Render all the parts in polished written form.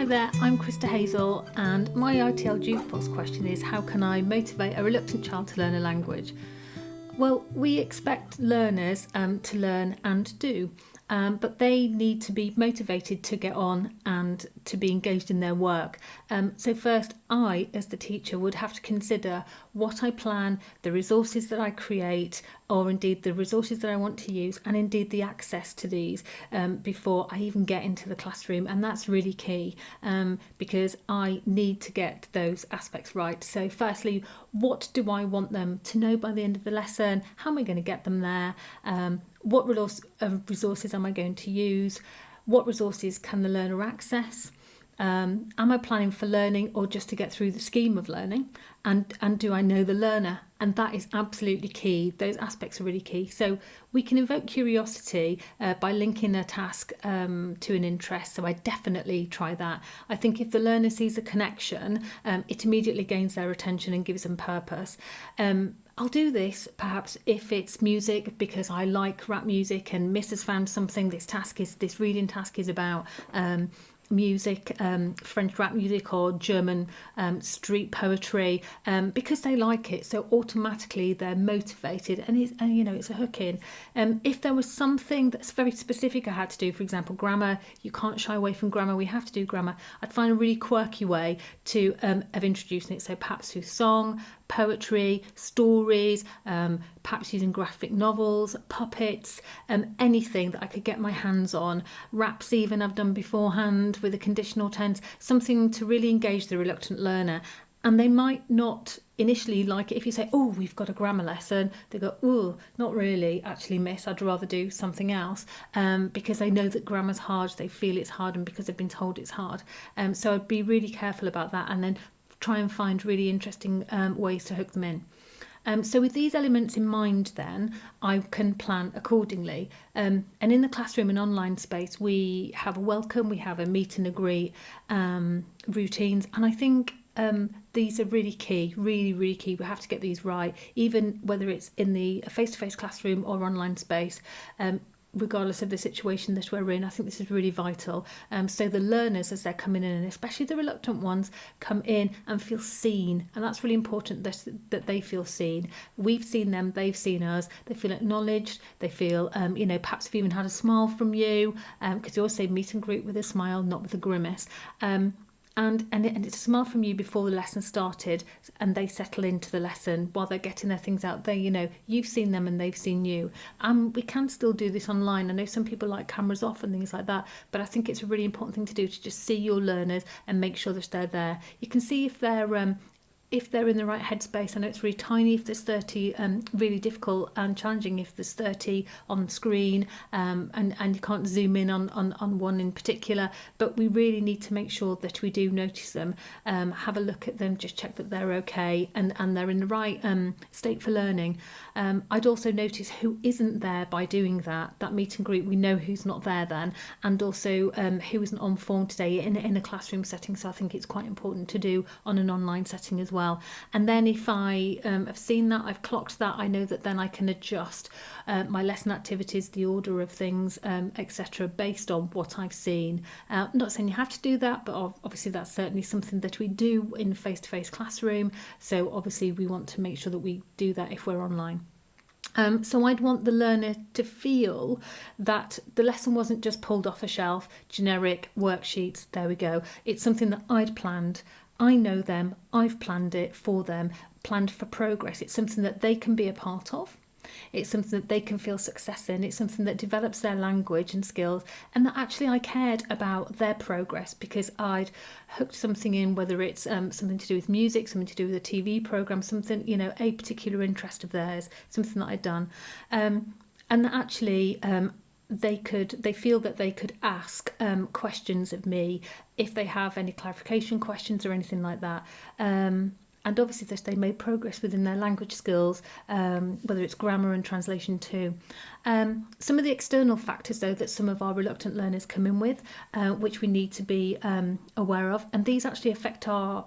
Hi there, I'm Crista Hazell, and my ITL Jukebox question is, how can I motivate a reluctant child to learn a language? Well, we expect learners to learn and do, but they need to be motivated to get on and to be engaged in their work. So first, I, as the teacher, would have to consider what I plan, the resources that I create, or indeed the resources that I want to use, and indeed the access to these before I even get into the classroom. And that's really key because I need to get those aspects right. So firstly, what do I want them to know by the end of the lesson? How am I going to get them there? What resources am I going to use? What resources can the learner access? Am I planning for learning or just to get through the scheme of learning? And do I know the learner? And that is absolutely key. Those aspects are really key. So we can invoke curiosity by linking a task to an interest. So I definitely try that. I think if the learner sees a connection, it immediately gains their attention and gives them purpose. I'll do this perhaps if it's music, because I like rap music and Miss has found something. This reading task is about music, French rap music or German street poetry, because they like it, so automatically they're motivated, and it's a hook in. If there was something that's very specific I had to do, for example grammar, you can't shy away from grammar, we have to do grammar, I'd find a really quirky way to of introducing it, so perhaps through song, poetry, stories, perhaps using graphic novels, puppets, anything that I could get my hands on. Raps even I've done beforehand with a conditional tense, something to really engage the reluctant learner. And they might not initially like it. If you say, oh, we've got a grammar lesson, they go, oh, not really, actually, miss, I'd rather do something else, because they know that grammar's hard, they feel it's hard, and because they've been told it's hard. So I'd be really careful about that, and then try and find really interesting ways to hook them in. So with these elements in mind, then I can plan accordingly. And in the classroom and online space, we have a welcome, we have a meet and agree routines, and I think these are really key, really key. We have to get these right, even whether it's in the face-to-face classroom or online space. Regardless of the situation that we're in, I think this is really vital. So the learners, as they're coming in, and especially the reluctant ones, come in and feel seen, and that's really important, that they feel seen. We've seen them, they've seen us, they feel acknowledged, they feel perhaps have even had a smile from you, because you always say meet and greet with a smile, not with a grimace. And it's a smile from you before the lesson started, and they settle into the lesson while they're getting their things out there. You've seen them and they've seen you. We can still do this online. I know some people like cameras off and things like that, but I think it's a really important thing to do, to just see your learners and make sure that they're there. You can see if they're in the right headspace. I know it's really tiny if there's 30, really difficult and challenging if there's 30 on the screen, and you can't zoom in on one in particular, but we really need to make sure that we do notice them, have a look at them, just check that they're okay and they're in the right state for learning. I'd also notice who isn't there by doing that meet and greet. We know who's not there then, and also who isn't on form today in a classroom setting, so I think it's quite important to do on an online setting as well. And then if I have seen that, I've clocked that, I know that then I can adjust my lesson activities, the order of things, etc., based on what I've seen. I'm not saying you have to do that, but obviously that's certainly something that we do in a face-to-face classroom, so obviously we want to make sure that we do that if we're online. So I'd want the learner to feel that the lesson wasn't just pulled off a shelf, generic worksheets, there we go. It's something that I'd planned. I know them, I've planned it for them, planned for progress. It's something that they can be a part of. It's something that they can feel success in. It's something that develops their language and skills, and that actually I cared about their progress because I'd hooked something in, whether it's something to do with music, something to do with a TV programme, something, a particular interest of theirs, something that I'd done. And that actually they feel that they could ask questions of me if they have any clarification questions or anything like that. And obviously they made progress within their language skills, whether it's grammar and translation too. Some of the external factors, though, that some of our reluctant learners come in with, which we need to be aware of, and these actually affect our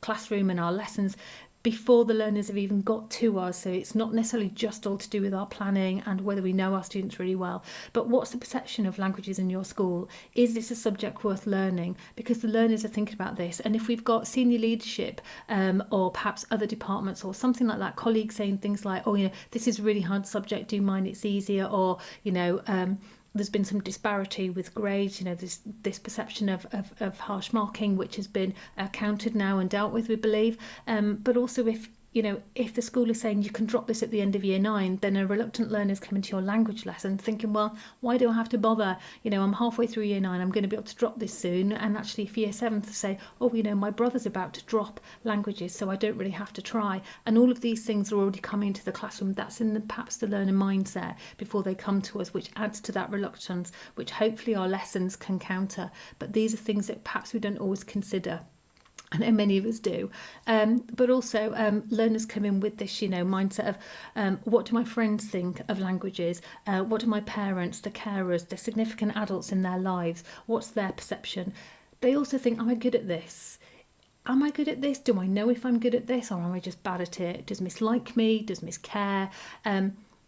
classroom and our lessons before the learners have even got to us. So it's not necessarily just all to do with our planning and whether we know our students really well, but what's the perception of languages in your school? Is this a subject worth learning? Because the learners are thinking about this. And if we've got senior leadership or perhaps other departments or something like that, colleagues saying things like, oh, this is a really hard subject, do you mind, it's easier, or, there's been some disparity with grades, this perception of harsh marking, which has been counted now and dealt with, we believe. But also if the school is saying you can drop this at the end of year 9, then a reluctant learner is coming to your language lesson thinking, well, why do I have to bother? I'm halfway through year 9, I'm going to be able to drop this soon. And actually for year 7 to say, oh, my brother's about to drop languages, so I don't really have to try. And all of these things are already coming into the classroom. That's in perhaps the learner mindset before they come to us, which adds to that reluctance, which hopefully our lessons can counter. But these are things that perhaps we don't always consider. I know many of us do, but also learners come in with this, mindset of what do my friends think of languages? What do my parents, the carers, the significant adults in their lives, what's their perception? They also think, am I good at this? Am I good at this? Do I know if I'm good at this, or am I just bad at it? Does Miss like me? Does Miss care?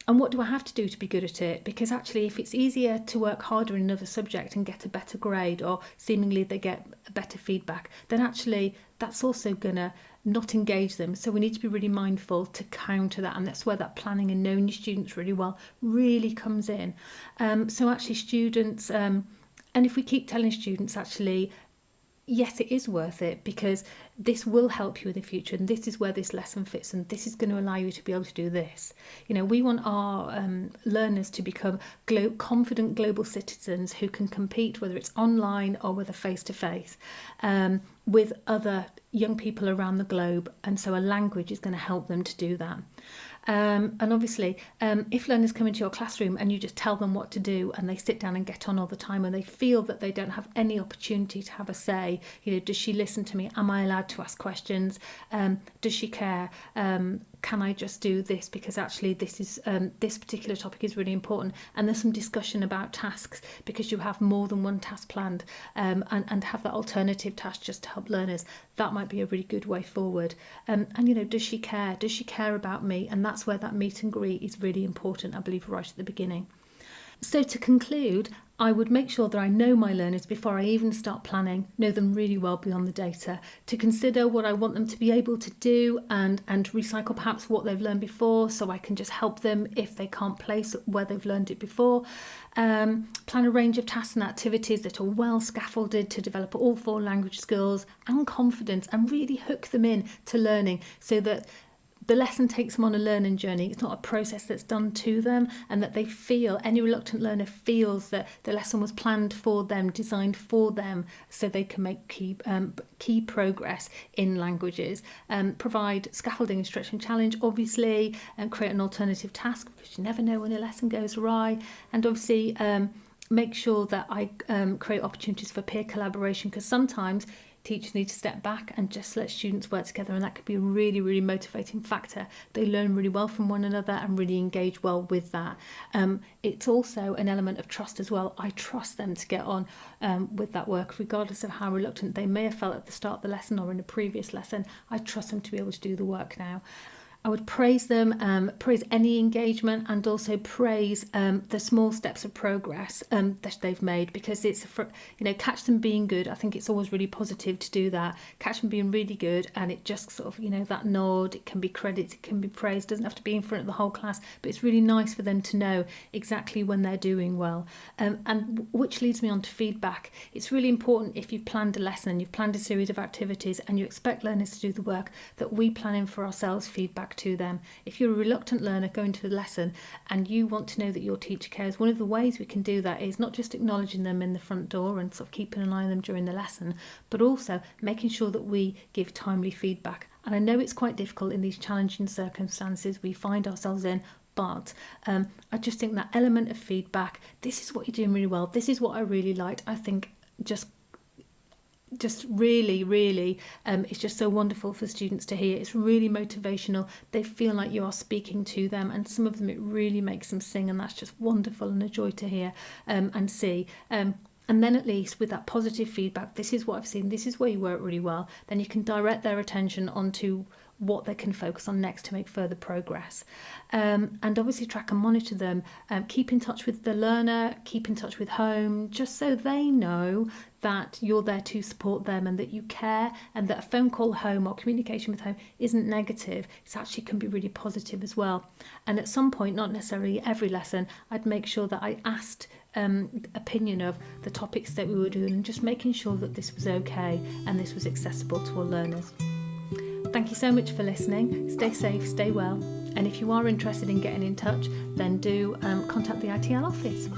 And what do I have to do to be good at it? Because actually, if it's easier to work harder in another subject and get a better grade, or seemingly they get better feedback, then actually that's also going to not engage them. So we need to be really mindful to counter that. And that's where that planning and knowing your students really well really comes in. So actually students, and if we keep telling students actually, yes, it is worth it because this will help you in the future, and this is where this lesson fits, and this is going to allow you to be able to do this. We want our learners to become confident global citizens who can compete, whether it's online or whether face-to-face, with other young people around the globe. And so a language is going to help them to do that. And obviously, if learners come into your classroom and you just tell them what to do and they sit down and get on all the time and they feel that they don't have any opportunity to have a say, does she listen to me? Am I allowed to ask questions? Does she care? Can I just do this because actually this particular topic is really important? And there's some discussion about tasks because you have more than one task planned, and have that alternative task just to help learners. That might be a really good way forward. And does she care? Does she care about me? And that's where that meet and greet is really important, I believe, right at the beginning. So to conclude, I would make sure that I know my learners before I even start planning, know them really well beyond the data, to consider what I want them to be able to do and recycle perhaps what they've learned before, so I can just help them if they can't place where they've learned it before. Plan a range of tasks and activities that are well scaffolded to develop all 4 language skills and confidence, and really hook them in to learning so that the lesson takes them on a learning journey. It's not a process that's done to them, and that they feel, any reluctant learner feels that the lesson was planned for them, designed for them, so they can make key progress in languages. Provide scaffolding and stretch and challenge, obviously, and create an alternative task because you never know when a lesson goes awry. And obviously make sure that I create opportunities for peer collaboration, because sometimes teachers need to step back and just let students work together, and that could be a really, really motivating factor. They learn really well from one another and really engage well with that. It's also an element of trust as well. I trust them to get on with that work, regardless of how reluctant they may have felt at the start of the lesson or in a previous lesson. I trust them to be able to do the work now. I would praise them, praise any engagement, and also praise the small steps of progress that they've made, because it's, catch them being good. I think it's always really positive to do that. Catch them being really good, and it just sort of, that nod, it can be credits, it can be praise, doesn't have to be in front of the whole class, but it's really nice for them to know exactly when they're doing well. And which leads me on to feedback. It's really important, if you've planned a lesson, you've planned a series of activities, and you expect learners to do the work, that we plan in for ourselves feedback to them. If you're a reluctant learner going to a lesson and you want to know that your teacher cares, one of the ways we can do that is not just acknowledging them in the front door and sort of keeping an eye on them during the lesson, but also making sure that we give timely feedback. And I know it's quite difficult in these challenging circumstances we find ourselves in, but I just think that element of feedback, this is what you're doing really well, this is what I really liked, I think just really it's just so wonderful for students to hear. It's really motivational. They feel like you are speaking to them, and some of them it really makes them sing, and that's just wonderful and a joy to hear and see. And then at least with that positive feedback, this is what I've seen, this is where you work really well, then you can direct their attention onto what they can focus on next to make further progress. And obviously track and monitor them. Keep in touch with the learner, keep in touch with home, just so they know that you're there to support them and that you care, and that a phone call home or communication with home isn't negative. It actually can be really positive as well. And at some point, not necessarily every lesson, I'd make sure that I asked opinion of the topics that we were doing, and just making sure that this was okay and this was accessible to all learners. Thank you so much for listening. Stay safe, stay well, and if you are interested in getting in touch, then do contact the ITL office.